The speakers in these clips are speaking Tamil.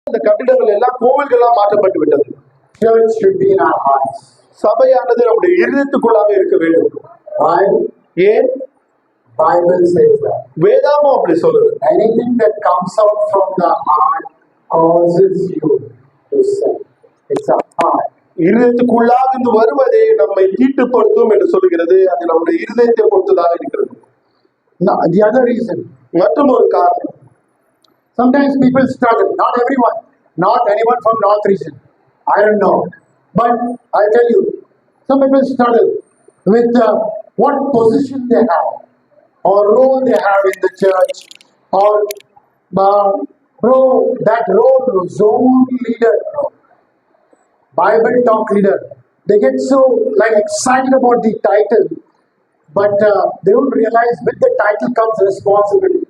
இந்த கட்டிடங்கள் எல்லாம் கோவில்களா மாற்றப்பட்டு விட்டது. Church should be in our hearts. சபையானது நம்முடைய இருதயத்துக்குள்ளாக இருக்க வேண்டும். Why? ஏன்? Bible says that. வேதாமம் அப்படி சொல்லுது. Anything that comes out from the heart causes you to sin. It's a heart. இருதயத்துக்குள்ளாக இருந்து வருவதே நம்மை தீட்டுப்படுத்தும் என்று சொல்லுகிறது. அது நம்முடைய இருதயத்தை பொறுத்ததாக இருக்கிறது. The other reason. மற்றும் ஒரு காரணம். Sometimes people struggle. Not everyone. Not anyone from North region. I don't know. But I'll tell you, some people struggle with what position they have or role they have in the church or that role, zone leader, Bible talk leader. They get so excited about the title, but they don't realize with the title comes responsibility.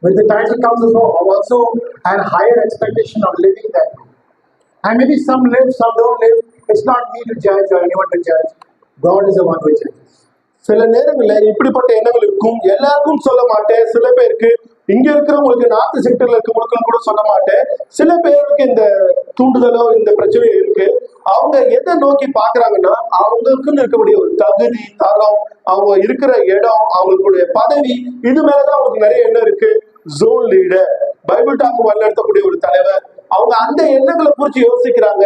With the title comes also a higher expectation of living that. And maybe some live, some don't live. It's not me to judge or anyone to judge. God is the one who judges. சில நேரங்களில் இப்படிப்பட்ட எண்ணங்கள் இருக்கும். எல்லாருக்கும் சொல்ல மாட்டேன். சில பேருக்கு இங்க இருக்கிறவங்களுக்கு நார்த் செக்டர்ல இருக்கவங்களுக்கும் கூட சொல்ல மாட்டேன். சில பேருக்கு இந்த தூண்டுதலோ இந்த பிரச்சனையும் இருக்கு. அவங்க எதை நோக்கி பாக்குறாங்கன்னா அவங்களுக்குன்னு இருக்கக்கூடிய ஒரு தகுதி, தரம், அவங்க இருக்கிற இடம், அவங்களுடைய பதவி, இது மேலதான் அவங்களுக்கு நிறைய எண்ணம் இருக்கு. ஜோன் லீடர், பைபிள் டாக் வழிநடத்தக்கூடிய ஒரு தலைவர், அவங்க அந்த எண்ணங்களை குறிச்சு யோசிக்கிறாங்க.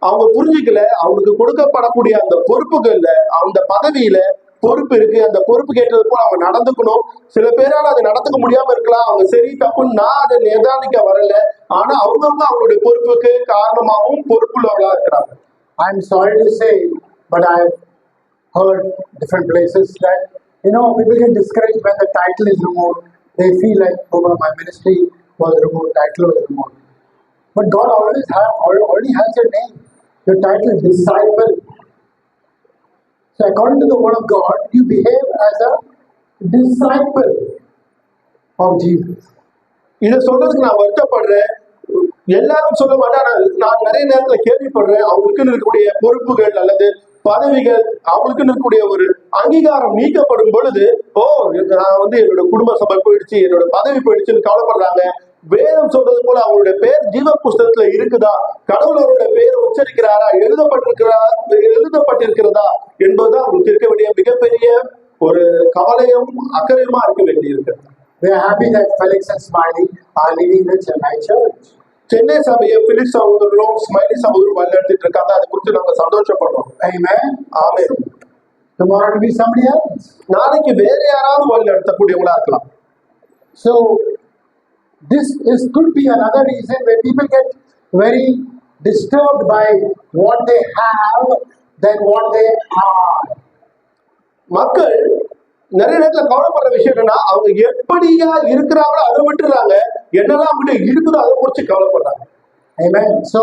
அவங்க புரிஞ்சுக்கல அவங்களுக்கு கொடுக்கப்படக்கூடிய அந்த பொறுப்புகள்ல, அந்த பதவியில பொறுப்பு இருக்கு. அந்த பொறுப்பு கேட்டது போல அவங்க நடந்துக்கணும். சில பேரால அதை நடந்துக்க முடியாம இருக்கலாம். அவங்க சரி தப்புன்னு நான் அதை நிதானிக்க வரல. ஆனா அவங்கவுங்க அவங்களுடைய பொறுப்புக்கு காரணமாகவும் பொறுப்புள்ளவர்களா இருக்கிறாங்க. I'm sorry to say, but I've heard different places that people get discouraged when the title is removed. They feel like, oh, my ministry was removed, title was removed. But God already has your name. Your title is disciple. So according to the word of God, you behave as a disciple of Jesus. இதை சொல்றதுக்கு நான் வருத்தப்படுறேன். எல்லாரும் சொல்ல மாட்டேன். நான் நிறைய நேரத்துல கேள்விப்படுறேன். அவங்களுக்குன்னு இருக்கக்கூடிய பொறுப்புகள் அல்லது பதவிகள், அவங்களுக்குன்னு இருக்கக்கூடிய ஒரு அங்கீகாரம் நீக்கப்படும் பொழுது, நான் என்னோட குடும்ப சபை போயிடுச்சு, என்னோட பதவி போயிடுச்சுன்னு கவலைப்படுறாங்க. வேதம் சொல்றது போல அவங்களுடைய பேர் ஜீவ புஸ்தகத்துல இருக்குதா, கடவுள் அவருடைய பெயர் உச்சரிக்கிறாரா, எழுதப்பட்டிருக்கிறதா என்பதுதான் அவங்களுக்கு இருக்க வேண்டிய மிகப்பெரிய ஒரு கவலையும் அக்கறையுமா இருக்க வேண்டியிருக்கு. We are happy that Felix and Smiley are leading the Chennai church. Chennai சபையை பிலிக்ஸ் சகோதரரும் ஸ்மைலி சகோதரரும் வழிநடத்திட்டு இருக்காங்க. அதை குறித்து நாங்க சந்தோஷப்படுறோம். Amen. Amen. Tomorrow will be somebody else. நாளைக்கு வேற யாராவது வழிநடத்தக்கூடியவங்களா இருக்கலாம். So this could be another reason where people get very disturbed by what they have than what they are. மக்கள் நிறைய நேரத்துல கவலைப்படுற விஷயம் என்னன்னா, அவங்க எப்படியா இருக்கிறாங்களோ அதை விட்டுறாங்க, என்னெல்லாம் அவங்க இருக்குதோ அதை குறிச்சு கவலைப்படுறாங்க. Amen. So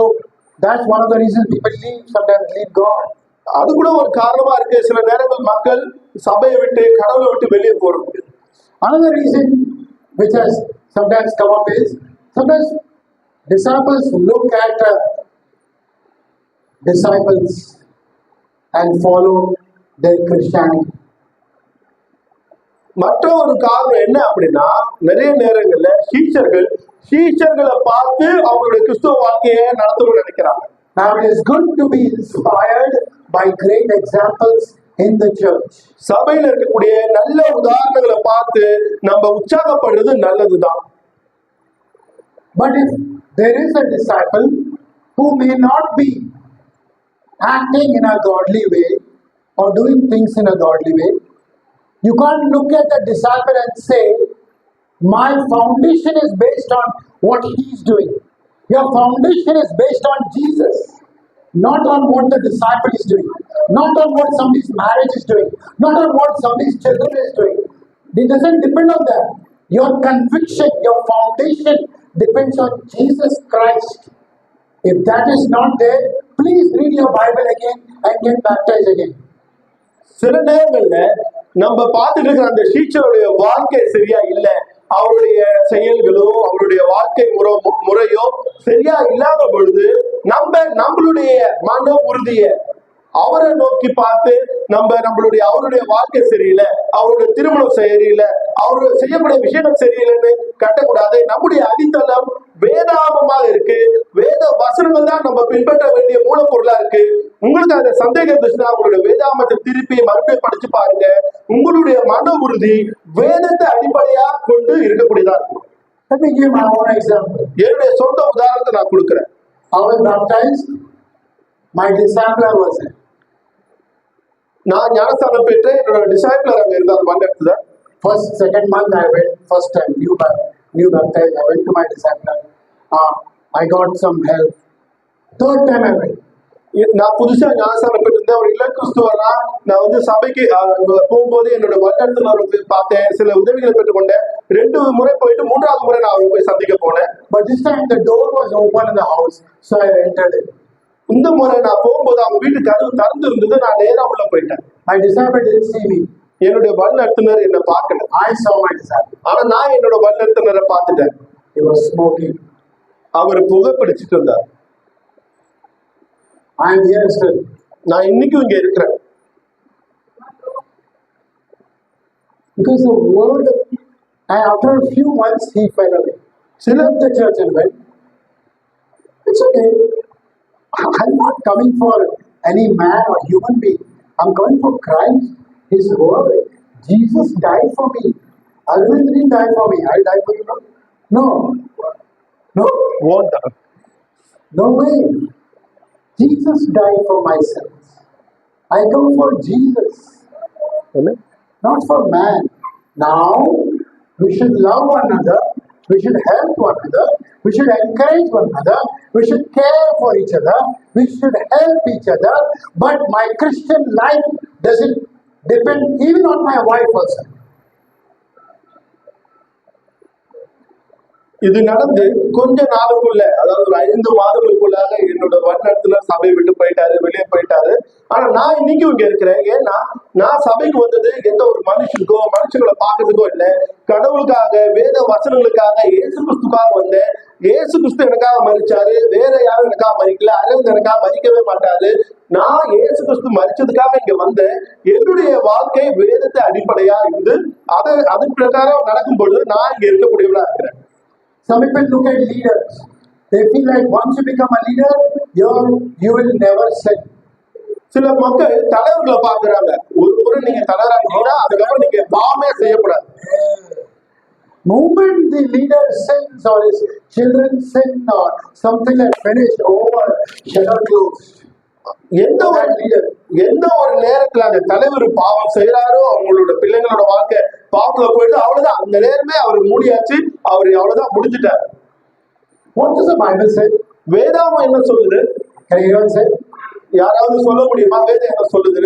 that's one of the reasons people sometimes leave God. அது கூட ஒரு காரணமா இருக்கு. சில நேரங்கள் மக்கள் சபையை விட்டு கடவுளை விட்டு வெளியே போறது. Another reason which has sometimes come up is sometimes disciples look at disciples and follow their Christianity. மற்ற ஒரு காரணம் என்ன அப்படின்னா, நிறைய நேரங்கள்ல சீஷர்களை பார்த்து அவங்களுடைய கிறிஸ்துவ வாழ்க்கையை நடத்தணும்னு நினைக்கிறாங்க. Now it is good to be inspired by great examples in the church. சபையில இருக்கக்கூடிய நல்ல உதாரணங்களை பார்த்து நம்ம உற்சாகப்படுறது நல்லதுதான். But if there is a disciple who may not be acting in a godly way or doing things in a godly way, you can't look at the disciple and say, my foundation is based on what he's doing. Your foundation is based on Jesus, not on what the disciple is doing, not on what somebody's marriage is doing, not on what somebody's children is doing. It doesn't depend on that. Your conviction, your foundation depends on Jesus Christ. If that is not there, please read your Bible again and get baptized again. சில நேரங்கள்ல நம்ம பார்த்துட்டு இருக்கிற அந்த சீச்சருடைய வாழ்க்கை சரியா இல்லை, அவருடைய செயல்களோ அவருடைய வாழ்க்கை முறையோ சரியா இல்லாத பொழுது நம்மளுடைய மன உறுதிய அவரை நோக்கி பார்த்து அவருடைய வாழ்க்கை சரியில்லை, அவருடைய திருமணம் சரியில்லை, அவரு செய்யக்கூடிய விஷயங்கள் சரியில்லைன்னு கட்டக்கூடாது. நம்முடைய அடித்தளம் வேதாகமாக இருக்கு. வசனங்கள் தான் நம்ம பின்பற்ற வேண்டிய மூலப்பொருளா இருக்கு. உங்களுக்கு அந்த சந்தேகம் இருந்துச்சுன்னா உங்களுடைய வேதாமத்தை திருப்பி மறுபடியும் படிச்சு பாருங்க. உங்களுடைய மன உறுதி வேதத்தை அடிப்படையா கொண்டு இருக்கக்கூடியதா இருக்கும். Let me give my own example. என்னுடைய சொந்த உதாரணத்தை நான் கொடுக்கிறேன். I was baptized. My discipler was there. நான் ஞானஸ்தானம் பெற்று என்னோட டிசைபிளர் அங்க இருந்தார் வந்தெடுத்துல. First, second month I went. First time, new baptized. I went to my discipler. I got some help. Third time I went. நான் புதுசா ஞானஸ்தானம் பெற்றிருந்தேன். ஒரு இளம் கிறிஸ்துவரா நான் வந்து சபைக்கு போகும்போது என்னோட வழிநடத்துனரை பார்த்தேன். சில உதவிகளை பெற்றுக்கொண்டேன். 2 முறை போயிட்டு 3வது முறை நான் அவரை போய் சந்திக்க போனேன். But this time the door was open in the house, so I entered it. இந்த முறை நான் போகும்போது அவங்க வீட்டு கதவு திறந்து இருந்தது. நான் நேரா உள்ள போயிட்டேன். My disciple didn't see me. என்னுடைய வழிநடத்துனர் என்ன பார்க்கல. I saw my disciple. ஆனா நான் என்னோட வழிநடத்துனரை பார்த்துட்டேன். He was smoking. அவர் புகை பிடிச்சிட்டு இருந்தார். I am here still. நான் இன்னைக்கும் இங்க இருக்கிறேன். Because the word, and after a few months he fell away. He left the church and went. It's okay. I'm not coming for any man or human being. I'm coming for Christ, His word. Jesus died for me. Arvind didn't die for me. I'll die for you. No. No. ஓட்டார். No way. Jesus died for my sins. I come for Jesus, not for man. Now, we should love one another, we should help one another, we should encourage one another, we should care for each other, we should help each other. But my Christian life doesn't depend even on my wife also. இது நடந்து கொஞ்ச நாளுக்குள்ள, அதாவது ஒரு 5 மாதங்களுக்குள்ளாக என்னோட வழிநடத்துனர் சபையை விட்டு போயிட்டாரு, வெளியே போயிட்டாரு. ஆனா நான் இன்னைக்கும் இங்க இருக்கிறேன். ஏன்னா நான் சபைக்கு வந்தது எந்த ஒரு மனுஷங்களை பார்க்கறதுக்கோ இல்லை, கடவுளுக்காக, வேத வசனங்களுக்காக, இயேசு கிறிஸ்துக்காக வந்தேன். இயேசு கிறிஸ்து எனக்காக மரிச்சாரு, வேற யாரும் எனக்காக மரிக்கல. அரவிந்த் எனக்காக மரிக்கவே மாட்டாரு. நான் இயேசு கிறிஸ்து மரிச்சதுக்காக இங்க வந்தேன். என்னுடைய வாழ்க்கை வேதத்தை அடிப்படையா இருந்து அதன் பிரகாரம் நடக்கும் பொழுது நான் இங்க இருக்கக்கூடியவளா இருக்கிறேன். Some people look at leaders. They feel like once you become a leader, you will never sin. சில மக்கள் தலைவர்களை பாக்குறாங்க. ஒரு முறை நீங்க தலைவராகிட்டீங்கன்னா அதுக்கப்புறம் நீங்க பாவமே செய்யக்கூடாது. Moment the leader sins or his children sin or something like finished over, shutter closed. எந்த ஒரு நேரத்துல அந்த தலைவர் பாவம் செய்யறாரோ, அவங்களோட பிள்ளைங்களோட வாழ்க்கை பாவத்துல போயிட்டு அவ்வளவுதான். அந்த நேரமே அவர் மூடியாச்சு, அவர் அவ்வளவுதான் முடிஞ்சிட்டாரு. What does the Bible say? வேதாமம் என்ன சொல்லுது? Can anyone say? யாராவது சொல்ல முடியுமா வேதம் என்ன சொல்லுது?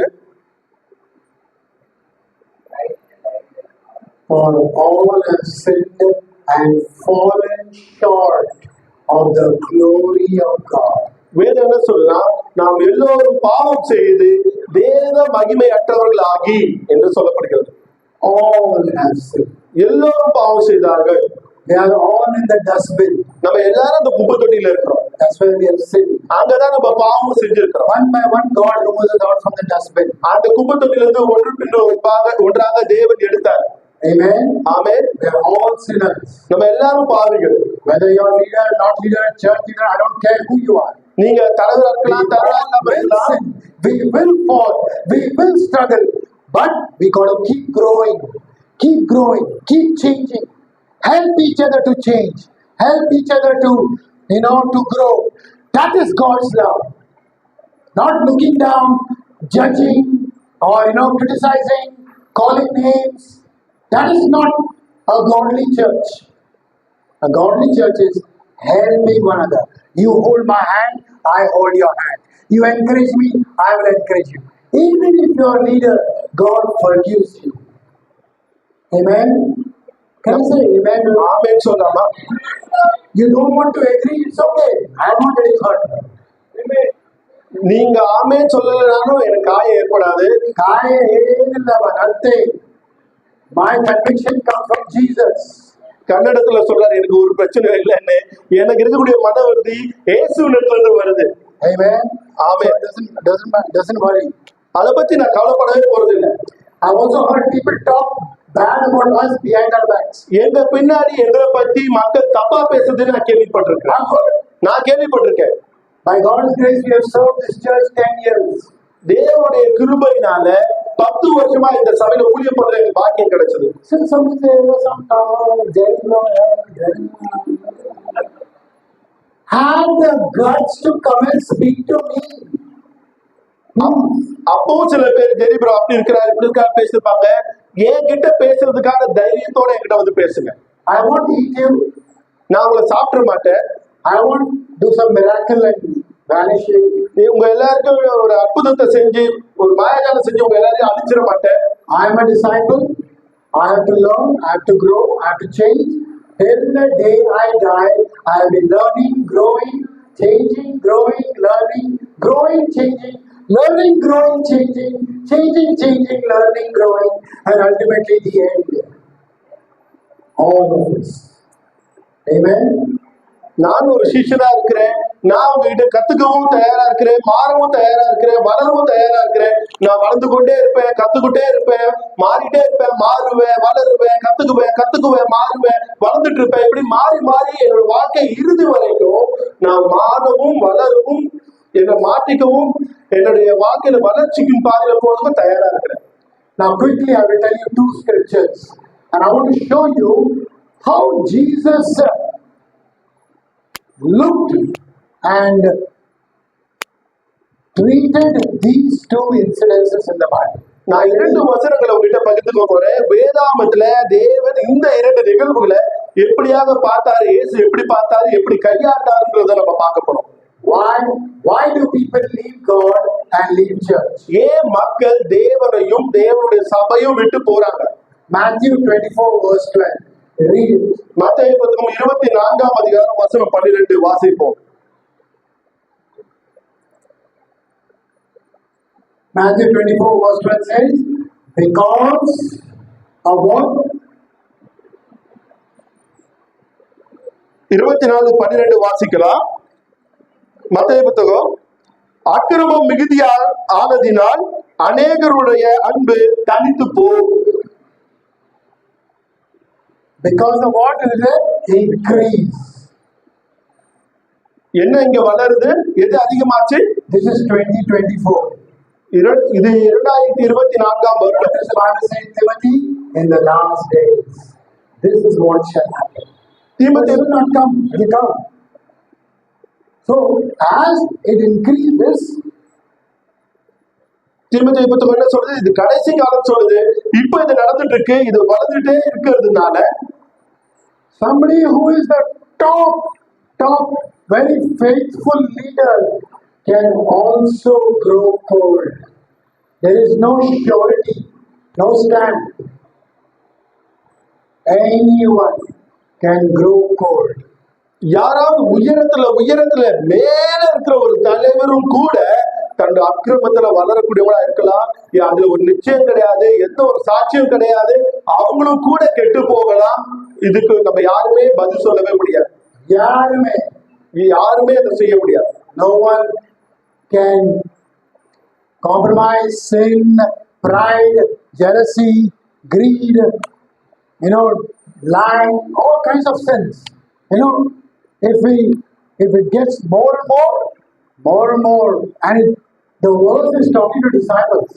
For all have sinned and fallen short of the glory of God. வேதம் என்ன சொல்லலாம்? நாம் எல்லோரும் பாவம் செய்து தேவ மகிமையற்றவர்கள் ஆகி என்று சொல்லப்படுகிறது. All have sinned. எல்லோரும் பாவம் செய்தார்கள். They are all in the dustbin. நம்ம எல்லாரும் அந்த குப்பை தொட்டியில இருக்கிறோம். That's where we have sinned. அங்கதான் நம்ம பாவம் செஞ்சிருக்கிறோம். One by one, God removes us out from the dustbin. அந்த குப்பை தொட்டியில இருந்து ஒன்றாக தேவன் எடுத்தார். Amen. Amen. We are all sinners. நம்ம எல்லாரும் பாவிகள். Whether you are leader, not leader, church leader, I don't care who you are. நீங்க தலைவரா இருக்கலாம், தலைவரா இருக்கலாம். We will fall, we will struggle, but we got to keep growing, keep changing. Help each other to change. Help each other to grow. That is God's love. Not looking down, judging, or criticizing, calling names. That is not a godly church. A godly church is helping one another. You hold my hand, I hold your hand. You encourage me, I will encourage you. Even if you are a leader, God forgives you. Amen. Can you say amen? ஆமென் சொல்லலாமா? You don't want to agree, it's okay. I am not getting hurt. நீங்க ஆமென் சொல்லலனாலும் எனக்கு காயம் ஏற்படாது. Nothing. My conviction comes from Jesus. கன்னடத்துல சொல்றாரு, எனக்கு ஒரு பிரச்சனை இல்லைன்னு. எனக்கு இருக்கக்கூடிய மன உறுதி இயேசுவினிடத்துல இருந்து வருது. Amen. ஆமென். Doesn't worry. அத பத்தி நான் கவலைப்படவே போறது இல்லை. I also heard people talk bad about us behind our backs. எங்க பின்னாடி எங்களை பத்தி மக்கள் தப்பா பேசுறதுன்னு நான் கேள்விப்பட்டிருக்கேன். By God's grace, we have served this church 10 years. தேவனுடைய கிருபையினால 10 வருஷமா இந்த சபையில ஊழியம் பண்ற எனக்கு பாக்கியம் கிடைச்சது. Since somebody says, sometimes, had the guts to come and speak to me. அப்பவும் சில பேர் ஜெரி ப்ரோ அப்படி இருக்கிறார் இப்படி இருக்காரு பேசிருப்பாங்க. என்கிட்ட பேசுறதுக்கான தைரியத்தோட என்கிட்ட வந்து பேசுங்க. I want to eat you. நான் உங்களை சாப்பிட மாட்டேன். I want to do some miracle and vanish you. உங்க எல்லாருக்கும் ஒரு அற்புதத்தை செஞ்சு ஒரு மாயாஜாலம் செஞ்சு உங்க எல்லாரையும் அழிச்சிட மாட்டேன். I am a disciple. I have to learn. I have to grow. I have to change. Till the day I die, I will be learning, growing, changing, growing, learning, growing, changing, learning, growing, changing, changing, changing, learning, growing, and ultimately the end. All of this. Amen. நான் ஒரு சிஷ்யனா இருக்கிறேன். நான் உங்ககிட்ட கத்துக்கவும் தயாரா இருக்கிறேன், மாறவும் தயாரா இருக்கிறேன், வளரவும் தயாரா இருக்கிறேன். நான் வளர்ந்து கொண்டே இருப்பேன், கத்துக்கிட்டே இருப்பேன், மாறிட்டே இருப்பேன், மாறுவேன், வளருவேன், கத்துக்குவேன், மாறுவேன், வளர்ந்துட்டு இருப்பேன். இப்படி மாறி மாறி என்னோட வாழ்க்கை இறுதி வரைக்கும் நான் மாறவும் வளரவும் என்னை மாற்றிக்கவும் என்னுடைய வாழ்க்கையில வளர்ச்சிக்கும் பாதையில போறதுக்கும் தயாரா இருக்கிறேன். Now quickly I will tell you 2 scriptures and I want to show you how Jesus looked and treated these 2 incidences in the Bible. நான் 2 வசனங்களை உங்ககிட்ட பகிர்ந்துக்க போறேன். வேதாமத்துல தேவன் இந்த 2 நிகழ்வுகளை எப்படியாக பார்த்தாரு, இயேசு எப்படி பார்த்தாரு, எப்படி கையாண்டாருன்றத நம்ம பார்க்க போறோம். Why do people leave God and leave church? ஏன் மக்கள் தேவனையும் தேவனுடைய சபையும் விட்டு போறாங்க? Matthew 24 verse 12. Read it. மத்தேயு 24ஆம் அதிகாரம் வசனம் 12 வாசிப்போம். Matthew 24 verse 12 says, because of what? 24:12 வாசிக்கலாம். மத்தேயு புத்தகம், அக்கிரமம் மிகுதியா ஆனதினால் அநேகருடைய அன்பு தனித்து போகும். Because of what is it? Increase. என்ன இங்க வளருது? எது அதிகமாச்சு? This is 2024. இது 2024ஆம் வருடம். What does the Bible say, Timothy? In the last days, this is what shall happen. தீமோத்தேயு It will not come, it will come. So, as it increases, தீமோத்தேயு புத்தகம் என்ன சொல்றது? இது கடைசி காலம் சொல்லுது. இப்ப இது நடந்துட்டு இருக்கு. இது வளர்ந்துட்டே இருக்கிறதுனால somebody who is the top, very faithful leader can also grow cold. There is no surety, no stand. Anyone can grow cold. யாராவது உயரத்துல மேல இருக்கிற ஒரு தலைவரும் கூட தன்னுடைய அக்கிரமத்துல வளரக்கூடியவங்களா இருக்கலாம். அதுல ஒரு நிச்சயம் கிடையாது, எந்த ஒரு சாட்சியம் கிடையாது. அவங்களும் கூட கெட்டு போகலாம். இதுக்கு நம்ம யாருமே பதில் சொல்லவே முடியாது. யாருமே அதை செய்ய முடியாது. No one can compromise sin, pride, jealousy, greed, lying, all kinds of sins. If it gets more and more, and the verse is talking to disciples.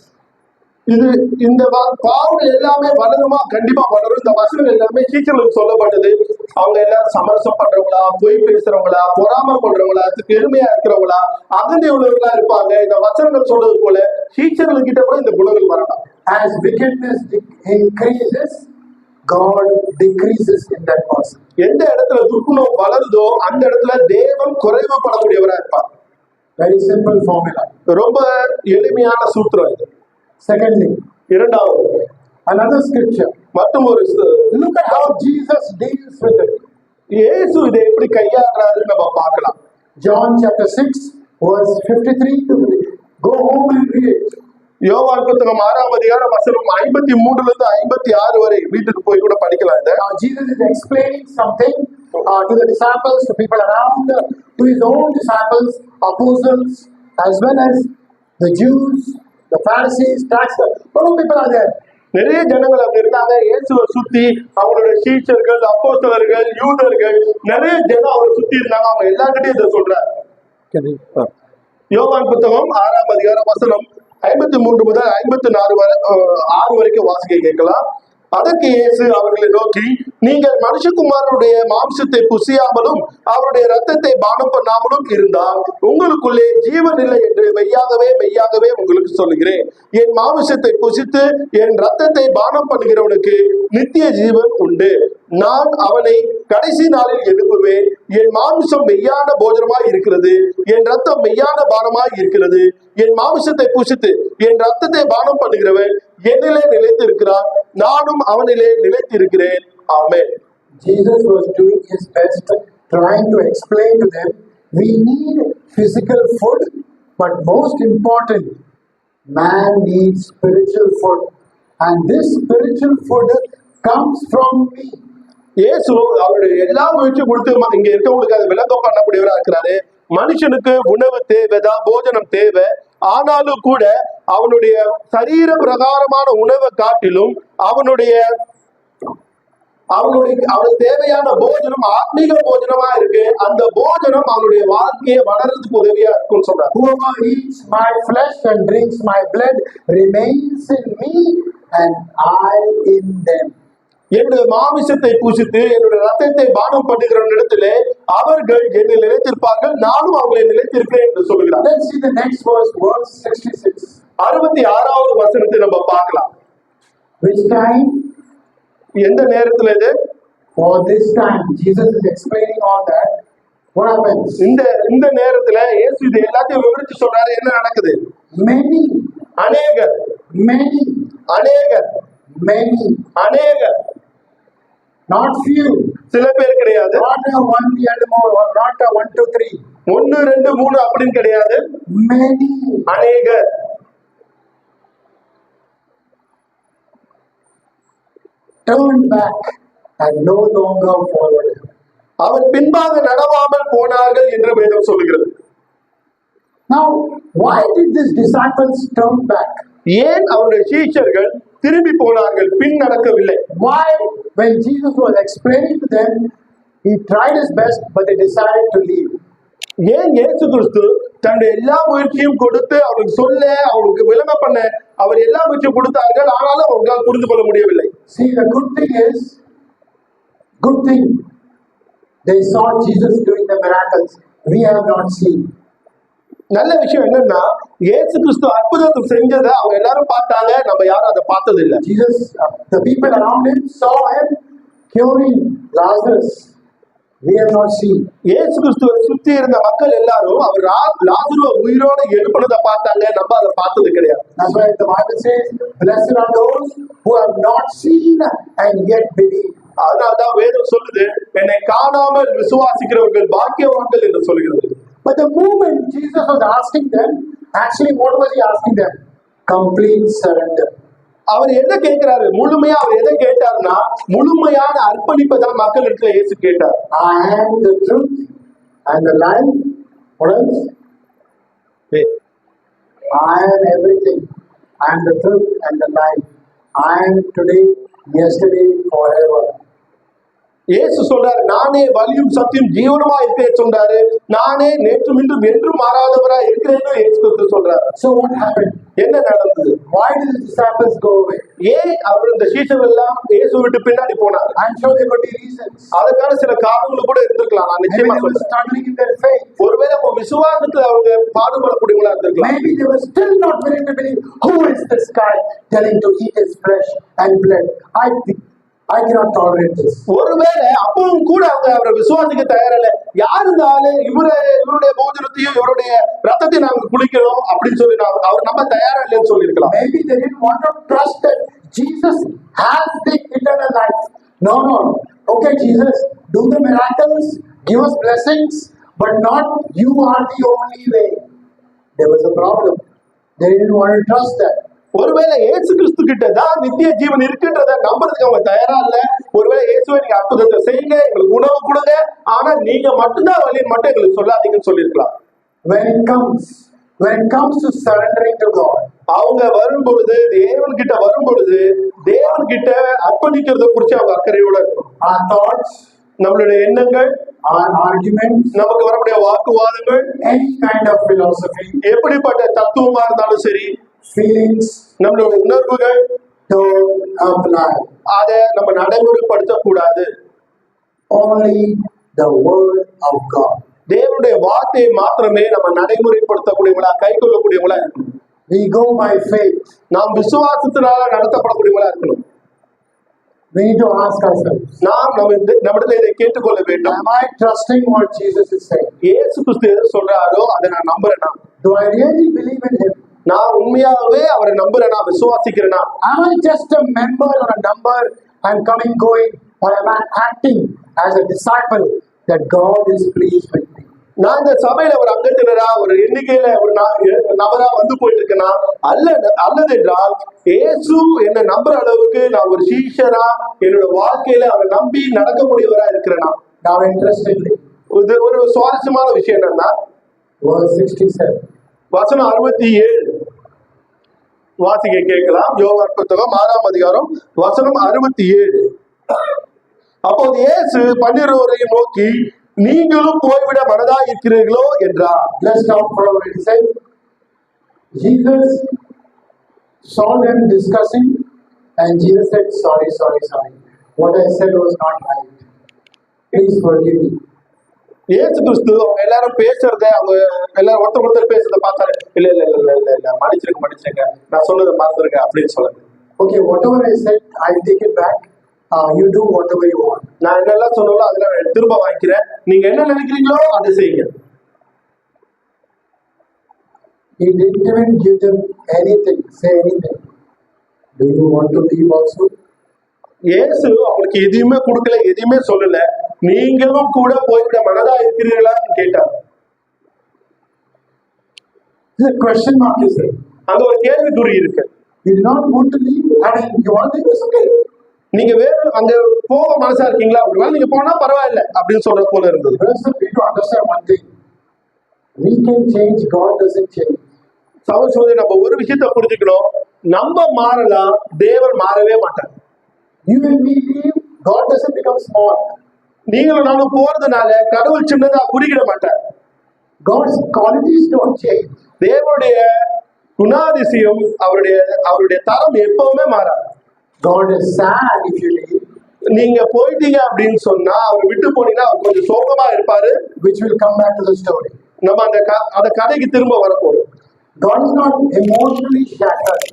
இது இந்த பாவம் எல்லாமே வளருமா? கண்டிப்பா வளரும். இந்த வசனம் எல்லாமே சீச்சர்களுக்கு சொல்லப்பட்டது. அவங்க எல்லாரும் சமரசம் பண்றவங்களா, பொய் பேசுறவங்களா, பொறாமை பண்றவங்களா, பெருமையா இருக்கிறவங்களா, அகந்தை உள்ளவர்களா இருப்பாங்க. இந்த வசனங்கள் சொல்றது போல சீச்சர்கள் கிட்ட கூட இந்த குணங்கள் வரலாம். As wickedness increases, God decreases in that person. எந்த இடத்துல துர்க்குணம் வளருதோ அந்த இடத்துல தேவன் குறைவுபடக்கூடியவரா இருப்பார். Very simple formula. ரொம்ப எளிமையான சூத்திரம் இது. Secondly, இரண்டாவது, another scripture. மற்றும் ஒரு Look at how Jesus deals with it. இயேசு இதை எப்படி கையாடுறாருன்னு நம்ம பார்க்கலாம். John chapter 6 verse 53 to 50. Go home and read it. யோவான் புத்தகம் 6ஆம் அதிகாரம் வசனம் 53 இருந்து 56 வரை வீட்டுக்கு போய் கூட படிக்கலாம் இதை. Now Jesus is explaining something to the disciples, to people around, to his own disciples, apostles, as well as the Jews, the Pharisees, tax collectors. All people are there. நிறைய ஜனங்கள் அங்க இருந்தாங்க. இயேசுவை சுத்தி அவங்களுடைய சீஷர்கள், அப்போஸ்தலர்கள், யூதர்கள், நிறைய ஜனம் அவரை சுத்தி இருந்தாங்க. அவங்க எல்லார்கிட்டையும் இதை சொல்றாரு. யோவான் புத்தகம் 6ஆம் அதிகாரம் வசனம் 53 முதல் 54 வரைக்கும் வாசிக்க கேட்கலாம். அதற்கு இயேசு அவர்களை நோக்கி, நீங்கள் மனுஷகுமாரனுடைய மாம்சத்தை புசியாமலும் அவருடைய இரத்தத்தை பானம் பண்ணாமலும் இருந்தால் உங்களுக்குள்ளே ஜீவன் இல்லை என்று மெய்யாகவே மெய்யாகவே உங்களுக்கு சொல்லுகிறேன். என் மாம்சத்தை புசித்து என் இரத்தத்தை பானம் பண்ணுகிறவனுக்கு நித்திய ஜீவன் உண்டு. நான் அவனை கடைசி நாளில் எழுப்புவேன். என் மாம்சம் மெய்யான போஜனமாய் இருக்கிறது, என் ரத்தம் மெய்யான பானமாய் இருக்கிறது. என் மாம்சத்தை புசித்து என் ரத்தத்தை பானம் பண்ணுகிறவன் என்னிலே நிலைத்திருக்கிறான், நானும் அவனிலே நிலைத்திருக்கிறேன். ஆமென். Jesus was doing his best, trying to explain to them, we need physical food, but most important, man needs spiritual food. And this spiritual food comes from me. இயேசு அவருடைய எல்லா முயற்சியும் கொடுத்து இங்க இருக்கவங்களுக்கு அதை விளக்கம் பண்ணக்கூடியவரா இருக்கிறாரு. மனுஷனுக்கு உணவு தேவைதான், போஜனம் தேவை. ஆனாலும் கூட அவனுடைய சரீர பிரகாரமான உணவை காட்டிலும் அவனுடைய அவனுக்கு தேவையான போஜனம் ஆத்மீக போஜனமா இருக்கு. அந்த போஜனம் அவனுடைய வாழ்க்கையை வளர்றதுக்கு உதவியா இருக்கும்னு சொல்றாரு. Whoever eats my flesh and drinks my blood remains in me and I in them. என்னுடைய மாமிசத்தை பூசித்து என்னுடைய ரத்தத்தை பானம் பண்ணுகிற இடத்திலே அவர்கள் என்னை நிலைத்திருப்பார்கள், நானும் அவர்களை நிலைத்திருக்கிறேன் என்று சொல்லுகிறார். Let's see the next verse, verse 66. 66வது வசனத்தை நம்ம பார்க்கலாம். Which time? எந்த நேரத்துல இது? For this time, Jesus is explaining all that. What happens? இந்த நேரத்துல இயேசு இது எல்லாத்தையும் விவரிச்சு சொல்றாரு. என்ன நடக்குது? Many, அநேகர் many, அநேகர் many, அநேகர், not few. சில பேர் கிடையாது. Not a one, the other more, or not a 1, 2, 3. 1, 2, 3 அப்படின்னு கிடையாது. Many. அநேகர். Turn back and no longer forward. அவர் பின்பாக நடவாமல் போனார்கள் என்று வேதம் சொல்லுகிறது. Now, why did these disciples turn back? ஏன் அவருடைய சீஷர்கள் திரும்பி போனார்கள், பின் நடக்கவில்லை? Why, when Jesus was explaining to them, he tried his best, but they decided to leave. ஏன் இயேசு கிறிஸ்து தன்னுடைய எல்லா முயற்சியும் கொடுத்து அவருக்கு சொல்ல, அவருக்கு விளங்க பண்ண அவர் எல்லா முயற்சியும் கொடுத்தார்கள், ஆனாலும் அவர்களால் புரிந்து கொள்ள முடியவில்லை. See, the good thing, they saw Jesus doing the miracles we have not seen. நல்ல விஷயம் என்னன்னா, இயேசு கிறிஸ்து அற்புதத்தை செஞ்சதை அவங்க எல்லாரும் பார்த்தாங்க, நம்ம யாரும் அதை பார்த்தது இல்லை. Jesus, the people around him saw him curing Lazarus. We have not seen. இயேசு கிறிஸ்துவை சுத்தி இருந்த மக்கள் எல்லாரும் அவர் லாசருவை உயிரோட எழுப்பினதை பார்த்தாங்க, நம்ம அதை பார்த்தது கிடையாது. That's why the Bible says, blessed are those who have not seen and yet believe. அதனால்தான் வேதம் சொல்லுது, என்னை காணாமல் விசுவாசிக்கிறவர்கள் பாக்கியவான்கள் என்று சொல்கிறது. But the moment Jesus was asking them, actually what was he asking them? Complete surrender. அவர் என்ன கேட்கிறாரு? முழுமையா அவர் எதை கேட்டார்னா, முழுமையான அர்ப்பணிப்பை தான் மக்கள் இடத்துல இயேசு கேட்டார். I am the truth and the life. What else? I am everything. I am the truth and the life. I am today, yesterday, forever. இயேசு சொல்றாரு, நானே வழியும் சத்தியம் ஜீவனமா இருக்கேன்னு சொல்றாரு. நானே நேற்றும் இன்றும் என்றும் மாறாதவரா இருக்கிறேன்னு இயேசு கிறிஸ்து சொல்றாரு. So what happened? என்ன நடந்தது? Why did the disciples go away? ஏன் அவர் இந்த சீஷர்கள் எல்லாம் இயேசு விட்டு பின்னாடி போனார்? I'm sure there could be reasons. அதுக்கான சில காரணங்கள் கூட இருந்திருக்கலாம். நான் Maybe நிச்சயமா they were சொல்றேன். struggling in their faith. ஒருவேளை அவங்க விசுவாசத்துல அவங்க பாடுபடக்கூடியவங்களா இருந்திருக்கலாம். Maybe they were still not willing to believe. Who is this guy telling to eat his flesh and blood? I cannot tolerate this. ஒருவேளை அப்பவும் கூட அவங்க அவரை விசுவாசிக்க தயாரில்லை. யார் இந்த ஆளு, இவருடைய போஜனத்தையும் இவருடைய ரத்தத்தையும் நாங்க குளிக்கணும் அப்படின்னு சொல்லி அவர் நம்ம தயாரா இல்லைன்னு சொல்லியிருக்கலாம். Maybe they didn't want to trust that Jesus has the eternal life. No. Okay, Jesus, do the miracles, give us blessings, but not you are the only way. There was a problem. They didn't want to trust that. ஒருவேளை இயேசு கிறிஸ்து கிட்ட தான் நித்திய ஜீவன் இருக்குன்றத நம்புறதுக்கு அவங்க தயாரா இல்ல. ஒருவேளை இயேசுவை நீங்க அற்புதத்தை செய்யுங்க, எங்களுக்கு உணவு கொடுங்க, ஆனா நீங்க மட்டும்தான் வழின்னு மட்டும் எங்களுக்கு சொல்லாதீங்கன்னு சொல்லியிருக்கலாம். When it comes to surrendering to God, அவங்க வரும் பொழுது, தேவன் கிட்ட வரும் பொழுது, தேவன் கிட்ட அர்ப்பணிக்கிறத குறிச்சு அவங்க அக்கறையோட இருக்கும். our thoughts, நம்மளுடைய எண்ணங்கள், our arguments, நமக்கு வரக்கூடிய வாக்குவாதங்கள், any kind of philosophy, எப்படிப்பட்ட தத்துவமா இருந்தாலும் சரி, feelings, நம்மளுடைய உணர்வுகள், don't apply. அதை நம்ம நடைமுறைப்படுத்த கூடாது. Only the word of God. தேவனுடைய வார்த்தையை மாத்திரமே நம்ம நடைமுறைப்படுத்தக்கூடியவங்களா, கை கொள்ளக்கூடியவங்களா இருக்கணும். We go by faith. நாம் விசுவாசத்தினால நடத்தப்படக்கூடியவங்களா இருக்கணும். We need to ask ourselves, நம்மிடத்துல இதை கேட்டுக்கொள்ள வேண்டும். am I trusting what Jesus is saying? இயேசு கிறிஸ்து எது சொல்றாரோ அதை நான் நம்புறேனா? Do I really believe in him? நான் உண்மையாகவே அவரை நம்புறேனா, விசுவாசிக்கிறேனா? Am I just a member or a number? I'm coming, going, or am I acting as a disciple that God is pleased with me? நான் இந்த சபையில ஒரு அங்கத்தினரா, ஒரு எண்ணிக்கையில ஒரு நபரா வந்து போயிட்டு இருக்கேனா, அல்லது என்றால் இயேசு என்ன நம்புற அளவுக்கு நான் ஒரு சீஷரா என்னோட வாழ்க்கையில அவரை நம்பி நடக்கக்கூடியவரா இருக்கிறேனா? Now interestingly, இது ஒரு சுவாரஸ்யமான விஷயம் என்னன்னா, verse 67. வசனம் 67 வாசிக்க கேட்கலாம். யோவான் புத்தகம் 6ஆம் அதிகாரம் வசனம் 67. அப்போது இயேசு 12 நோக்கி, நீங்களும் போய்விட மனதா இருக்கிறீர்களோ என்றார். Let's stop for a minute. He said, Jesus saw them discussing, and Jesus said, sorry. What I said was not right. Please forgive me. இயேசு கிறிஸ்து அவங்க எல்லாரும் பேசுறத, அவங்க எல்லாரும் ஒருத்தர் பேசுறத பார்த்தாரு. இல்ல மன்னிச்சிருங்க, நான் சொன்னதை மறந்துருங்க அப்படின்னு சொல்லுங்க. Okay, whatever I said, I'll take it back. You do whatever you want. நான் என்னெல்லாம் சொன்னாலும் அதெல்லாம் நான் திரும்ப வாங்கிக்கிறேன். நீங்க என்ன நினைக்கிறீங்களோ அதை செய்யுங்க. He didn't even give them anything, say anything. Do you want to leave also? இயேசு அவங்களுக்கு எதையுமே கொடுக்கல, எதையுமே சொல்லல. நீங்களும் கூட போய்விட மனதா இருக்கிறீர்களான்னு கேட்டார். There's a question mark is there. அங்க ஒரு கேள்விக்குறி இருக்கு. You do not want to leave? I mean, you want to leave? It's okay. நீங்க வேற அங்க போக மனசா இருக்கீங்களா? ஒருவேளை நீங்க போனா பரவாயில்ல அப்படின்னு சொல்ற போல இருந்தது. First, we need to understand one thing. We can change, God doesn't change. சகோதரி, நம்ம ஒரு விஷயத்தை புரிஞ்சுக்கணும். நம்ம மாறலாம், தேவன் மாறவே மாட்டார். You and me leave, God doesn't become small. நீங்களும் நானும் போறதுனால கடவுள் சின்னதா குறுகிட மாட்டார். God's qualities don't change. தேவனுடைய குணாதிசயம், அவருடைய தரம் எப்பவுமே மாறாது. God is sad if you leave. நீங்க போயிட்டீங்க அப்படின்னு சொன்னா, அவர் விட்டு போனீங்கன்னா அவர் கொஞ்சம் சோகமா இருப்பாரு. Which will come back to the story. நம்ம அந்த கதைக்கு திரும்ப வரப்போறோம். God is not emotionally shattered.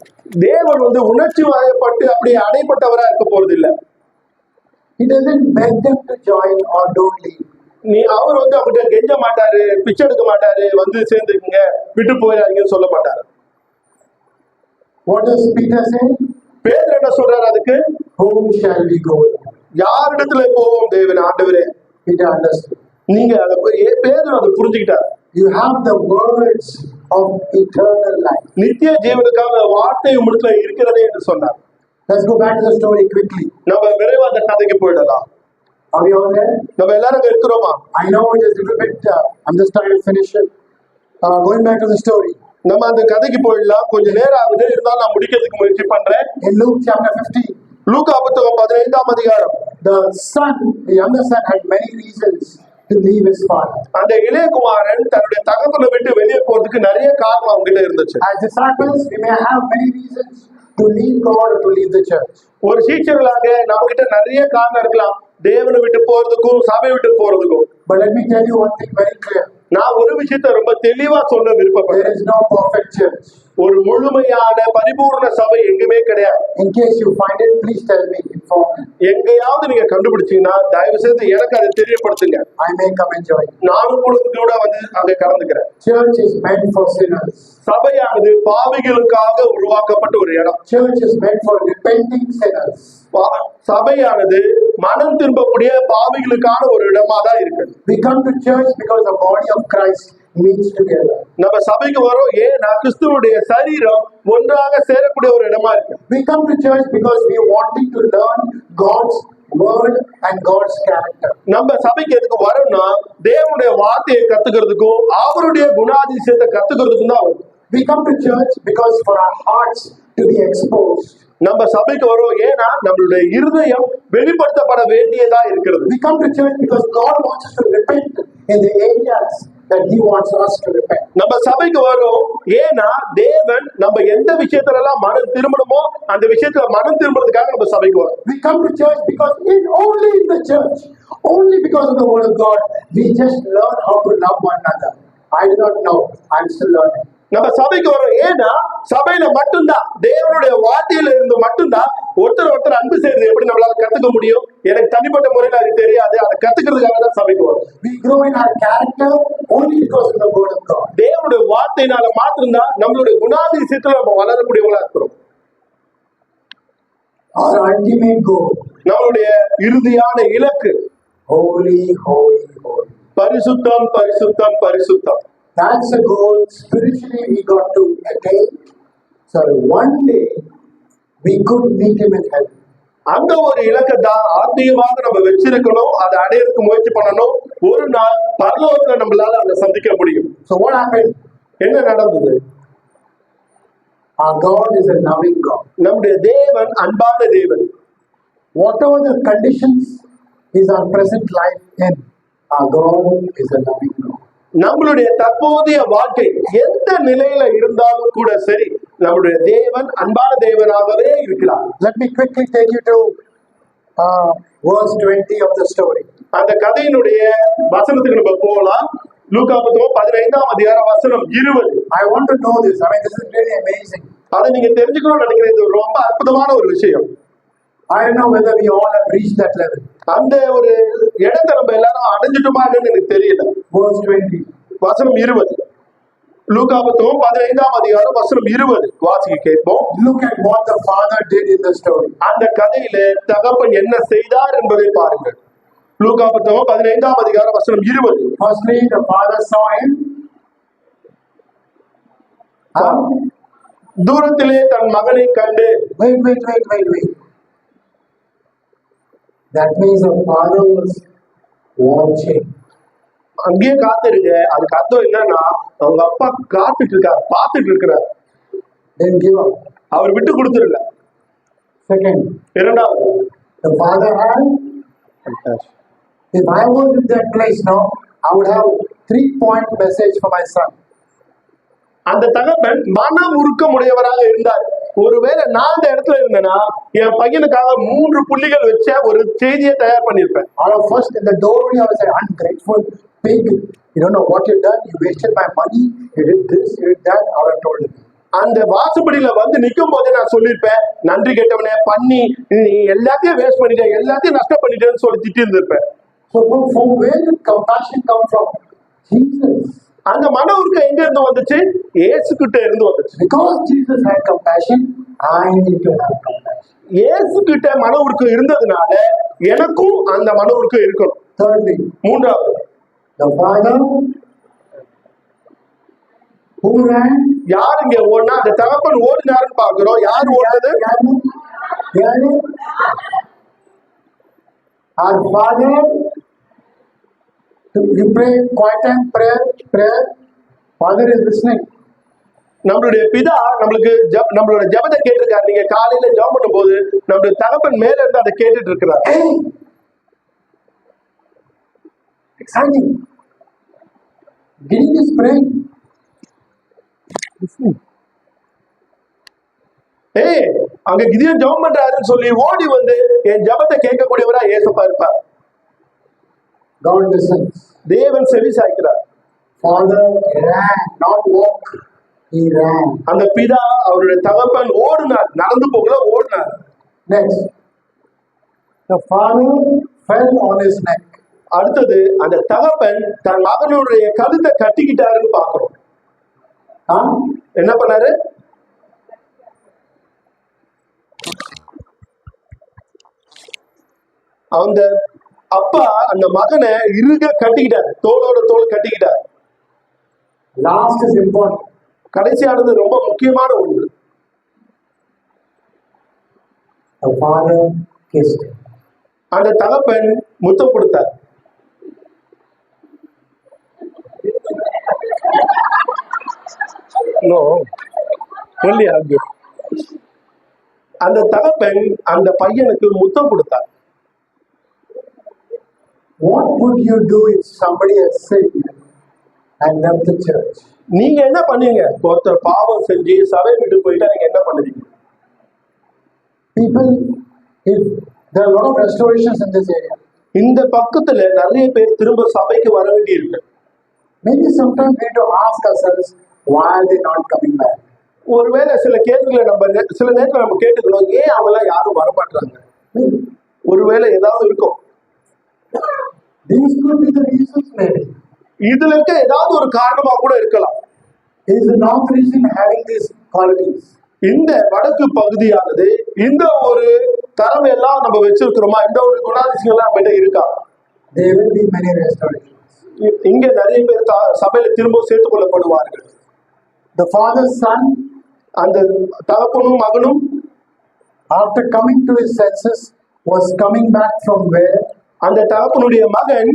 தேவன் உணர்ச்சி வயப்பட்டு அப்படியே அடைப்பட்டவரா இருக்க போறது இல்ல. He doesn't beg them to join or don't leave. அவர் அவங்ககிட்ட கெஞ்ச மாட்டாரு, பிச்சை எடுக்க மாட்டாரு, சேர்ந்துக்குங்க, விட்டு போயிடாதீங்கன்னு சொல்ல மாட்டாரு. What does Peter say? பேதுரு என்ன சொல்றாரு அதுக்கு? Whom shall we go? யாரிடத்துல போவோம் தேவன் ஆண்டவரே? Peter understood. நீங்க பேதுரு அதை புரிஞ்சுக்கிட்டாரு. You have the words of eternal life. நித்திய ஜீவனுக்காக வார்த்தை உம்மிடத்துல இருக்கிறதே என்று சொன்னார். Let's go back to the story quickly. நம்ம விரைவா அந்த கதைக்கு போயிடலாம். Are we all there? நம்ம எல்லாரும் இருக்கிறோமா? I know it is a little bit. I'm just trying to finish it. Going back to the story. நம்ம அந்த கதைக்கு போயிடலாம். கொஞ்சம் நேரம் ஆகுது, இருந்தாலும் நான் முடிக்கிறதுக்கு முயற்சி பண்றேன். In Luke chapter 15. லூக்கா புத்தகம் 15ஆம் அதிகாரம். The younger son had many reasons to leave his father. அந்த இளைய குமாரன் தன்னுடைய தகப்பனை விட்டு வெளியே போறதுக்கு நிறைய காரணம் அவங்க கிட்ட இருந்துச்சு. As disciples, we may have many reasons to leave God or to leave the church. ஒரு சீஷர்களாக நம்ம கிட்ட நிறைய காரணம் இருக்கலாம், தேவனை விட்டு போறதுக்கும் சபை விட்டு போறதுக்கும். But let me tell you one thing very clear. நான் ஒரு விஷயத்தை ரொம்ப தெளிவா சொல்ல விருப்பப்படுறேன். There is no perfect church. ஒரு முழுமையான பரிபூர்ண சபை எங்குமே கிடையாது. In case you find it, please tell me, inform me. எங்கேயாவது நீங்க கண்டுபிடிச்சீங்கன்னா தயவு செய்து எனக்கு அதை தெரியப்படுத்துங்க. I may come and join. நானும் கூட அங்க கலந்துக்கிறேன். Church is meant for sinners. சபையானது பாவிகளுக்காக உருவாக்கப்பட்ட ஒரு இடம். Church is meant for repenting sinners. சபையானது மனம் திரும்பக்கூடிய பாவிகளுக்கான ஒரு இடமா தான் இருக்கு. We come to church because the body of Christ meets together. நம்ம சபைக்கு வரோம் ஏன்னா கிறிஸ்துவுடைய சரீரம் ஒன்றாக சேரக்கூடிய ஒரு இடமா இருக்கு. We come to church because we are wanting to learn God's word and God's character. நம்ம சபைக்கு எதுக்கு வரோம்னா தேவனுடைய வார்த்தையை கத்துக்கிறதுக்கும் அவருடைய குணாதிசயத்தை கத்துக்கிறதுக்கும் தான் வரும். We come to church because for our hearts to be exposed. நம்ம சபைக்கு வரோம் ஏன்னா நம்மளுடைய இருதயம் வெளிப்படுத்தப்பட வேண்டியதா இருக்கிறது. We come to church because God wants us to repent in the areas that He wants us to repent. நம்ம சபைக்கு வரோம் ஏன்னா தேவன் நம்ம எந்த விஷயத்துல எல்லாம் மனம் திரும்பணுமோ அந்த விஷயத்துல மனம் திரும்புறதுக்காக நம்ம சபைக்கு வரோம். We come to church because only in the church, only because of the word of God, we just learn how to love one another. I do not know. I'm still learning. நம்ம சபைக்கு வரோம் ஏன்னா சபையில மட்டும்தான் தேவனுடைய வார்த்தையில இருந்து மட்டும்தான் ஒருத்தர் அன்பு செய்யறது எப்படி நம்மளால கத்துக்க முடியும். எனக்கு தனிப்பட்ட முறையில அது தெரியாது. அதை கத்துக்கிறதுக்காக தான் சபைக்கு வரும். We grow in our character only because of the word of God. தேவனுடைய வார்த்தையினால மாத்திரம்தான் நம்மளுடைய குணாதிசயத்துல நம்ம வளரக்கூடியவங்களா இருக்கிறோம். Our ultimate goal, நம்மளுடைய இறுதியான இலக்கு holy, holy, holy. பரிசுத்தம் பரிசுத்தம் பரிசுத்தம். That's a goal spiritually we got to attain. So one day we could meet Him in heaven. அந்த ஒரு இலக்கத்தான் ஆத்மீகமாக நம்ம வச்சிருக்கணும். அதை அடையறதுக்கு முயற்சி பண்ணணும். ஒரு நாள் பரலோகத்துல நம்மளால அதை சந்திக்க முடியும். So what happened? என்ன நடந்தது? Our God is a loving God. நம்முடைய தேவன் அன்பான தேவன். Whatever the conditions is our present life in, our God is a loving God. நம்மளுடைய தற்போதைய வாழ்க்கை எந்த நிலையில இருந்தாலும் கூட சரி நம்முடைய தேவன் அன்பான தேவனாகவே இருக்கிறார். Let me quickly take you to verse 20 of the story. அந்த கதையினுடைய வசனத்துக்கு நம்ம போகலாம். லூக்கா புத்தகம் 15ஆம் அதிகாரம் வசனம் 20. I want to know this. I mean, this is really amazing. அதை நீங்க தெரிஞ்சுக்கணும்னு நினைக்கிறேன். இது ரொம்ப அற்புதமான ஒரு விஷயம். I don't know whether we all have reached that level. அந்த ஒரு இடத்தை நம்ம எல்லாரும் அடைஞ்சிட்டோமான்னு எனக்கு தெரியல. Verse 20. வசனம் 20. லூக்கா புத்தகம் 15ஆம் அதிகாரம் வசனம் 20 வாசிக்க கேட்போம். Look at what the father did in the story. அந்த கதையில தகப்பன் என்ன செய்தார் என்பதை பாருங்கள். லூக்கா புத்தகம் 15ஆம் அதிகாரம் வசனம் 20. Firstly, the father saw him. தூரத்திலே தன் மகனை கண்டு. Wait. That means the father was watching. அங்கேயே காத்துருங்க. அதுக்கு அர்த்தம் என்னன்னா அவங்க அப்பா காத்துட்டு இருக்காரு, பார்த்துட்டு இருக்கிறார். Then give up. அவர் விட்டு கொடுத்துருல. Second, இரண்டாவது, the father had. If I was in that place now, I would have 3-point message for my son. அந்த தகப்பன் மனம் உருக்கமுடையவராக இருந்தார். ஒருவேளை நான் அந்த இடத்துல இருந்தேன்னா என் பையனுக்காக 3 புள்ளிகள் வச்ச ஒரு செய்தியை தயார் பண்ணிருப்பேன். First in the doorway, I was an ungrateful pig. You don't know what you've done. You wasted my money. You did this. You did that. I would have told him. அந்த வாசப்படியில வந்து நிக்கும் போதே நான் சொல்லியிருப்பேன், நன்றி கெட்டவனே, பண்ணி நீ எல்லாத்தையும் வேஸ்ட் பண்ணிட்ட, எல்லாத்தையும் நஷ்டம் பண்ணிட்டேன்னு சொல்லி திட்டி இருந்திருப்பேன். So from where did compassion come from? Jesus. அந்த மன உருக்கம் எங்க இருந்து வந்துச்சு? இயேசு கிட்ட இருந்து வந்துச்சு. Because Jesus had compassion, I need to have compassion. இயேசு கிட்ட மன உருக்கம் இருந்ததுனால எனக்கும் அந்த மன உருக்கம் இருக்கணும். Thirdly, மூன்றாவது, the father who ran. யார் இங்க ஓடினா? அந்த தகப்பன் ஓடினாருன்னு பாக்குறோம். யார் ஓடுறது? யாரு? Our father. You pray quiet time prayer. Father is listening. நம்மளுடைய பிதா நம்மளோட ஜெபத்தை கேட்டிருக்காரு. நீங்க காலையில ஜெபம் பண்ணும் போது நம்மளுடைய தகப்பன் மேல இருந்து அதை கேட்டுட்டு இருக்கிறார். Exciting. Gideon is praying. அங்க கிதியோன் ஜெபம் பண்றாருன்னு சொல்லி ஓடி வந்து என் ஜெபத்தை கேட்கக்கூடியவரா ஏசப்பா இருப்பார். God listens. தேவன் செவி சாய்க்கிறார். Father ran, not walk. He ran. அந்த பிதா அவருடைய தகப்பன் ஓடினார், நடந்து போகல, ஓடினார். Next, the father fell on his neck. அடுத்தது அந்த தகப்பன் தன் மகனுடைய கழுத்தை கட்டிக்கிட்டாருன்னு பாக்குறோம். என்ன பண்ணாரு? அந்த அப்பா அந்த மகனை இறுக கட்டிக்கிட்டார், தோளோட தோல் கட்டிக்கிட்டார். Last is important. கடைசியானது ரொம்ப முக்கியமான ஒன்று. The father kissed him. அந்த தகப்பன் முத்தம் கொடுத்தார். No, only hug. அந்த தகப்பன் அந்த பையனுக்கு முத்தம் கொடுத்தார். What would you do if somebody has sinned and left the church? நீங்க என்ன பண்ணுவீங்க? ஒருத்தர் பாவம் செஞ்சு சபை விட்டு போயிட்டா நீங்க என்ன பண்ணுவீங்க? People, if there are a lot of restorations in this area, இந்த பக்கத்துல நிறைய பேர் திரும்ப சபைக்கு வர வேண்டி இருக்கு. maybe sometimes we need to ask ourselves, why are they not coming back? ஒருவேளை சில கேள்விகளை சில நேரத்துல நம்ம கேட்டுக்கணும், ஏன் அவங்களாம் யாரும் வரமாட்டாங்க? ஒருவேளை ஏதாவது இருக்கும். These could be the reasons maybe. இதுல இருக்க ஏதாவது ஒரு காரணமா கூட இருக்கலாம். Is the north region having these qualities? இந்த வடக்கு பகுதியானது இந்த ஒரு தரம் எல்லாம் நம்ம வச்சிருக்கிறோமா? இந்த ஒரு குணாதிசயங்கள் நம்ம இருக்கா? There will be many restorations. இங்க நிறைய பேர் சபையில திரும்ப சேர்த்துக் கொள்ளப்படுவார்கள். The father, son, அந்த தகப்பனும் மகனும் after coming to his senses, was coming back from where? அந்த தகப்பனுடைய மகன்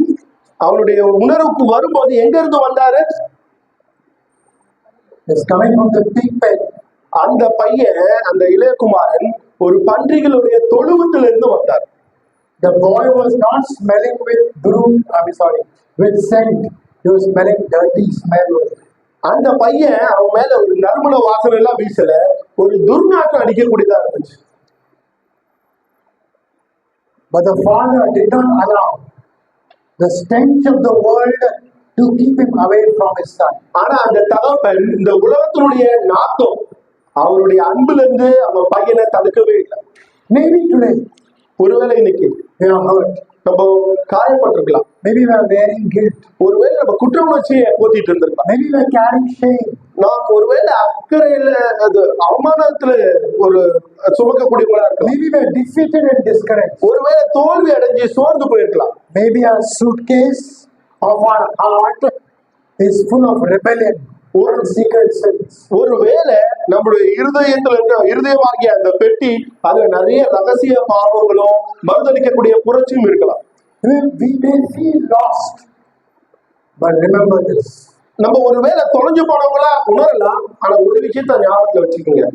அவனுடைய உணர்வுக்கு வரும்போது எங்க இருந்து வந்தாரு? Is coming from the pig pen. அந்த பையன், அந்த இளையகுமாரன் ஒரு பன்றிகளுடைய தொழுவத்துல இருந்து வந்தார். The boy was not smelling with with scent. He was smelling dirty smell. அந்த பையன் அவன் மேல ஒரு நறுமண வாசனை எல்லாம் வீசல, ஒரு துர்நாற்றம் அடிக்கக்கூடியதா இருந்துச்சு. But the father did not allow the stench of the world to keep him away from his son. ஆனா அந்த தகப்பன் இந்த உலகத்தினுடைய நாத்தம் அவருடைய அன்புல இருந்து அவன் பையனை தடுக்கவே இல்லை. Maybe today ஒருவேளை இன்னைக்கு we are hurt. நம்ம காயப்பட்டிருக்கலாம். Maybe we are bearing guilt. ஒருவேளை நம்ம குற்ற உணர்ச்சியை போத்திட்டு இருந்திருக்கலாம். Maybe we are carrying shame. நாம் ஒருவேளை அக்கறையில அது அவமானத்துல ஒரு சுமக்கக்கூடியவங்களா இருக்கலாம். Maybe we are defeated and discouraged. ஒருவேளை தோல்வி அடைஞ்சு சோர்ந்து போயிருக்கலாம். Maybe our suitcase of our heart is full of rebellion or secret sins. ஒருவேளை நம்முடைய இருதயமாகிய அந்த பெட்டி அதுல நிறைய ரகசிய பாவங்களும் மறுதளிக்கக்கூடிய புரட்சியும் இருக்கலாம். We may feel lost, but remember this. நம்ம ஒருவேளை தொலைஞ்சு போனவங்களா உணரலாம். ஆனா ஒரு விஷயத்த ஞாபகத்துல வச்சுக்கோங்க.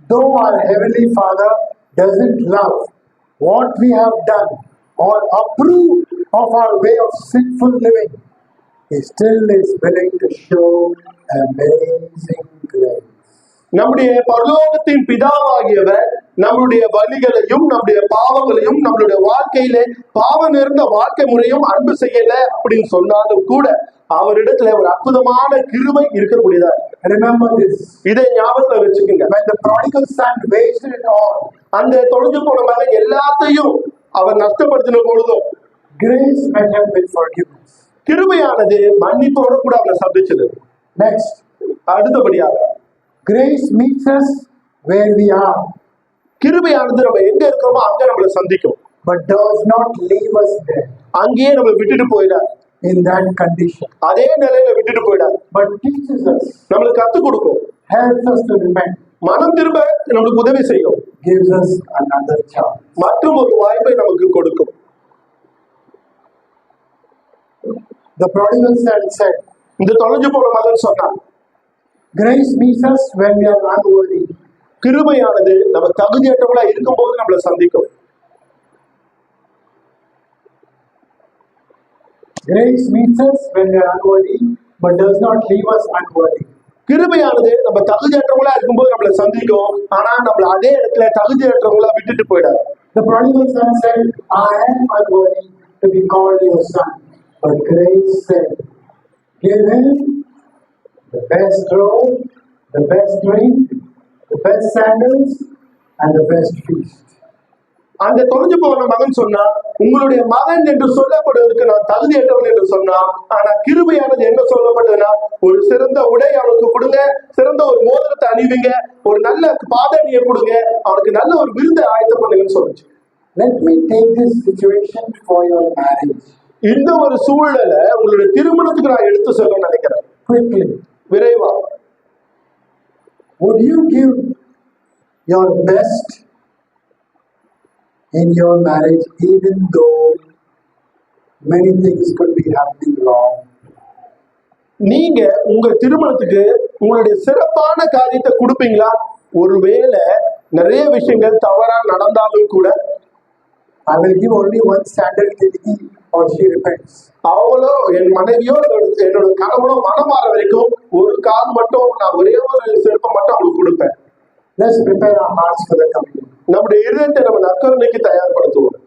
Though our heavenly Father doesn't love what we have done or approve of our way of sinful living, He still is willing to show amazing grace. நம்முடைய பரலோகத்தின் பிதாவாகியவர் நம்முடைய வலிகளையும் நம்முடைய பாவங்களையும் நம்மளுடைய வாழ்க்கையில பாவம் நிறைந்த வாழ்க்கை முறையும் அன்பு செய்யல அப்படின்னு சொன்னாலும் கூட அவரிடத்துல ஒரு அற்புதமான கிருபை இருக்கக்கூடியதா இருக்கு. Remember this. இதை ஞாபகத்துல வச்சுக்கோங்க. When the prodigal son wasted it all, அந்த தொலைஞ்சு போன மகன் எல்லாத்தையும் அவர் நஷ்டப்படுத்தின பொழுதும் grace met him with forgiveness. கிருபையானது மன்னிப்போட கூட அவனை சந்திச்சது. Next, அடுத்தபடியாக grace meets us where we are, கிருபையானது நம்ம எங்க இருக்கிறோமோ அங்க நம்மளை சந்திக்கும். but does not leave us there அங்கேயே நம்மளை விட்டுட்டு போயிடாது. in that condition, அதே நிலையில விட்டுட்டு போயிடாது. but teaches us, நம்மளுக்கு கத்துக் கொடுக்கும், helps us to repent, மனம் திரும்ப நம்மளுக்கு உதவி செய்யும், gives us another chance. மற்றும் ஒரு வாய்ப்பை நமக்கு கொடுக்கும். The prodigal son said, இந்த தொலைஞ்சு போன மகன் சொன்னான், grace meets us when we are unworthy, கிருபையானது நம்ம தகுதியற்றவங்களா இருக்கும்போது நம்மளை சந்திக்கும். grace meets us when we are unworthy, but does not leave us unworthy. கிருபையானது நம்ம தகுதியற்றவங்களா இருக்கும்போது நம்மளை சந்திக்கும், ஆனா நம்மள அதே இடத்துல தகுதியற்றவங்களா விட்டுட்டு போயிடாது. The prodigal son said, I am unworthy to be called your son, but grace said, give him the best robe, the best drink, the best sandals, and the best feast. அந்த தொலைஞ்சு போன மகன் சொன்னா, உங்களுடைய மகன் என்று சொல்லப்படுவதற்கு நான் தகுதியற்றவன் என்று சொன்னா, ஆனா கிருபையானது என்ன சொல்லப்பட்டதுன்னா, ஒரு சிறந்த உடை அவனுக்கு கொடுங்க, சிறந்த ஒரு மோதிரத்தை அணிவிங்க, ஒரு நல்ல பாதணியை கொடுங்க, அவனுக்கு நல்ல ஒரு விருந்தை ஆயத்தம் பண்ணுங்கன்னு சொல்லுச்சு. Let me take this situation for your marriage. இந்த ஒரு சூழலை உங்களுடைய திருமணத்துக்கு நான் எடுத்து சொல்ல நினைக்கிறேன். Quickly, விரைவா. would you give your best in your marriage even though many things could be happening wrong? நீங்க உங்க திருமணத்துக்கு உங்களுடைய சிறப்பான காரியத்தை கொடுப்பீங்களா? ஒருவேளை நிறைய விஷயங்கள் தவறா நடந்தாலும் கூட I will give only one standard till he or she repents. அவங்களோ என் மனைவியோ என்னோட கணவனோ மனமாற வரைக்கும் ஒரு கால் மட்டும் நான் ஒரே ஒரு செருப்பை மட்டும் அவங்களுக்கு கொடுப்பேன். Let's prepare our hearts for the coming. நம்முடைய இருதயத்தை நம்ம நற்கருணைக்கு தயார்படுத்துவோம்.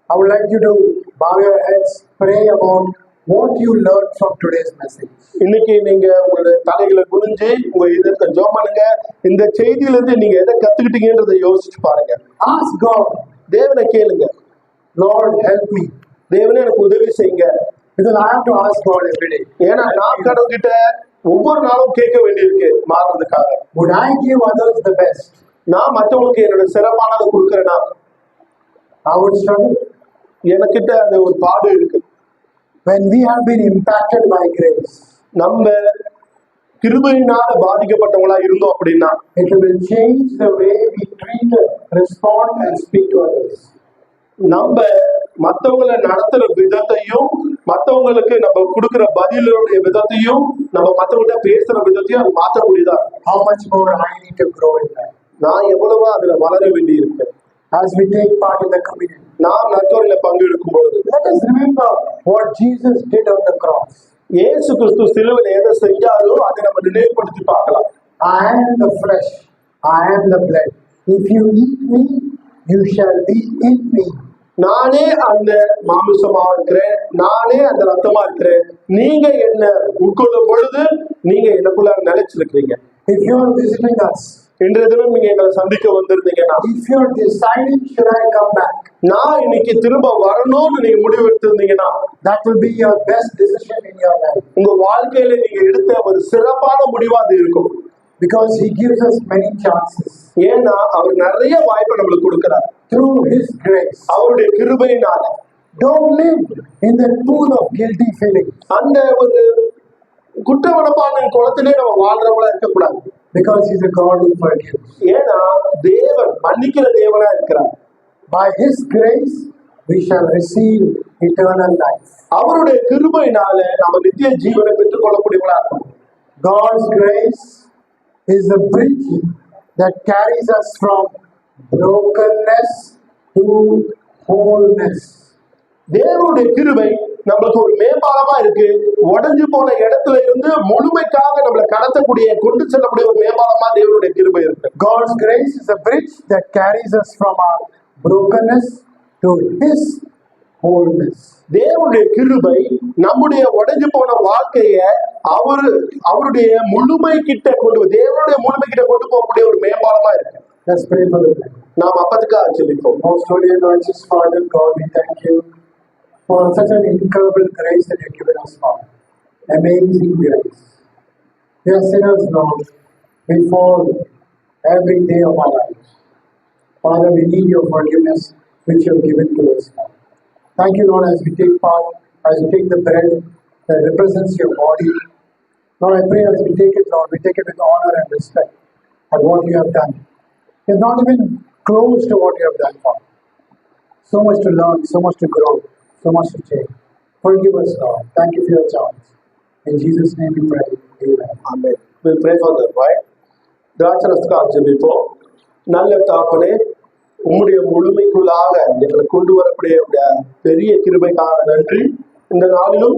I would like you to bow your heads, pray about what you learned from today's message. இன்னைக்கு நீங்க உங்களுடைய தலைகளை குனிஞ்சு உங்க இதயத்தை ஜெபம் பண்ணுங்க. இந்த செய்தியில இருந்து நீங்க எதை கத்துக்கிட்டீங்கன்றதை யோசிச்சு பாருங்க. Ask God, தேவனை கேளுங்க. Lord, help me. தேவனே எனக்கு உதவி செய்யுங்க. Because I have to ask God every day. ஏன்னா நான் கடவுள்கிட்ட ஒவ்வொரு நாளும் கேட்க வேண்டியிருக்கு மாறுறதுக்காக. Would I give others the best? நான் மற்றவங்களுக்கு என்னோட சிறப்பானதை கொடுக்கறேன்னா I would struggle. எனக்கிட்ட அந்த ஒரு பாடு இருக்கு. When we have been impacted by grace, நம்ம கிருபையினால பாதிக்கப்பட்டவங்களா இருந்தோம் அப்படின்னா it will change the way we treat, respond and speak to others. நம்ம மற்றவங்களை நடத்துற விதத்தையும் மற்றவங்களுக்கு நம்ம கொடுக்கிற பதிலுடைய விதத்தையும் நம்ம மற்றவங்கள்ட்ட பேசுற விதத்தையும் அது மாற்ற முடியுதா? How much more I need to grow in that. நான் எவ்வளவோ அதுல வளர வேண்டி இருக்கு. As we take part in the communion, நாம் நற்கருணையில பங்கெடுக்கும் பொழுது let us remember what Jesus did on the cross. இயேசு கிறிஸ்து சிலுவையில எதை செஞ்சாரோ அதை நம்ம நினைவுபடுத்தி பார்க்கலாம். I am the flesh, I am the blood. If you eat me, you shall be in me. நானே அந்த மாமிசமா இருக்கிறேன், நானே அந்த ரத்தமா இருக்கிறேன். நீங்க என்ன உட்கொள்ளும் பொழுது நீங்க எனக்குள்ள நிலைச்சிருக்கிறீங்க. If you are visiting us, இன்றைய தினம் நீங்க எங்களை சந்திக்க வந்திருந்தீங்கன்னா, if you are deciding should I come back, நான் இன்னைக்கு திரும்ப வரணும்னு நீங்க முடிவு எடுத்திருந்தீங்கன்னா, that will be your best decision in your life. உங்க வாழ்க்கையில நீங்க எடுத்த ஒரு சிறப்பான முடிவா அது இருக்கும். Because he gives us many chances. ஏன்னா அவர் நிறைய வாய்ப்பை நம்மளுக்கு கொடுக்கிறார். Through his grace. அவருடைய கிருபையினால. Don't live in the pool of guilty feelings. அந்த ஒரு குற்ற மனப்பான்மை குளத்திலே நம்ம வாழ்றவங்களா இருக்கக்கூடாது. Because he's a God who forgives. ஏன்னா தேவன் மன்னிக்கிற தேவனா இருக்கிறார். By his grace we shall receive eternal life. அவருடைய கிருபையினால நம்ம நித்திய ஜீவனை பெற்றுக் கொள்ளக்கூடியவங்களா இருக்கோம். God's grace is a bridge that carries us from brokenness to wholeness. தேவனுடைய கிருபை நம்மளுக்கு ஒரு மேம்பாலமா இருக்கு. உடைஞ்சு போன இடத்துல இருந்து முழுமைக்காக நம்மளை கடத்தக்கூடிய கொண்டு செல்லக்கூடிய ஒரு மேம்பாலமா தேவனுடைய கிருபை இருக்கு. God's grace is a bridge that carries us from our brokenness to his wholeness. தேவனுடைய கிருபை நம்முடைய உடைஞ்சு போன வாழ்க்கைய அவருடைய முழுமை கிட்ட தேவனுடைய முழுமை கிட்ட கொண்டு போகக்கூடிய ஒரு மேம்பாலமா இருக்கு. Let's pray for the Lord. நாம் அப்பத்துக்காக ஜெபிப்போம். Most holy and righteous Father, God, we thank you for such an incredible grace that you've given us, Father. Amazing grace. We are sinners, Lord. We fall every day of our lives. Father, we need your forgiveness which you have given to us, Lord. Thank you, Lord, as we take part, as we take the bread that represents your body. Lord, I pray as we take it, Lord, we take it with honor and respect at what you have done. It's not even close to what you have done, Father. So much to learn, so much to grow, so much to change. Forgive us, Lord. Thank you for your chance. In Jesus' name we pray. Amen. Amen. We'll pray for them, right? திராட்சரசத்துக்காக ஜெபிப்போம். நல்ல தாப்பனே, உம்முடைய முழுமைக்குள்ளாக எங்களை கொண்டு வரக்கூடிய பெரிய கிருபைக்காக நன்றி. இந்த நாளிலும்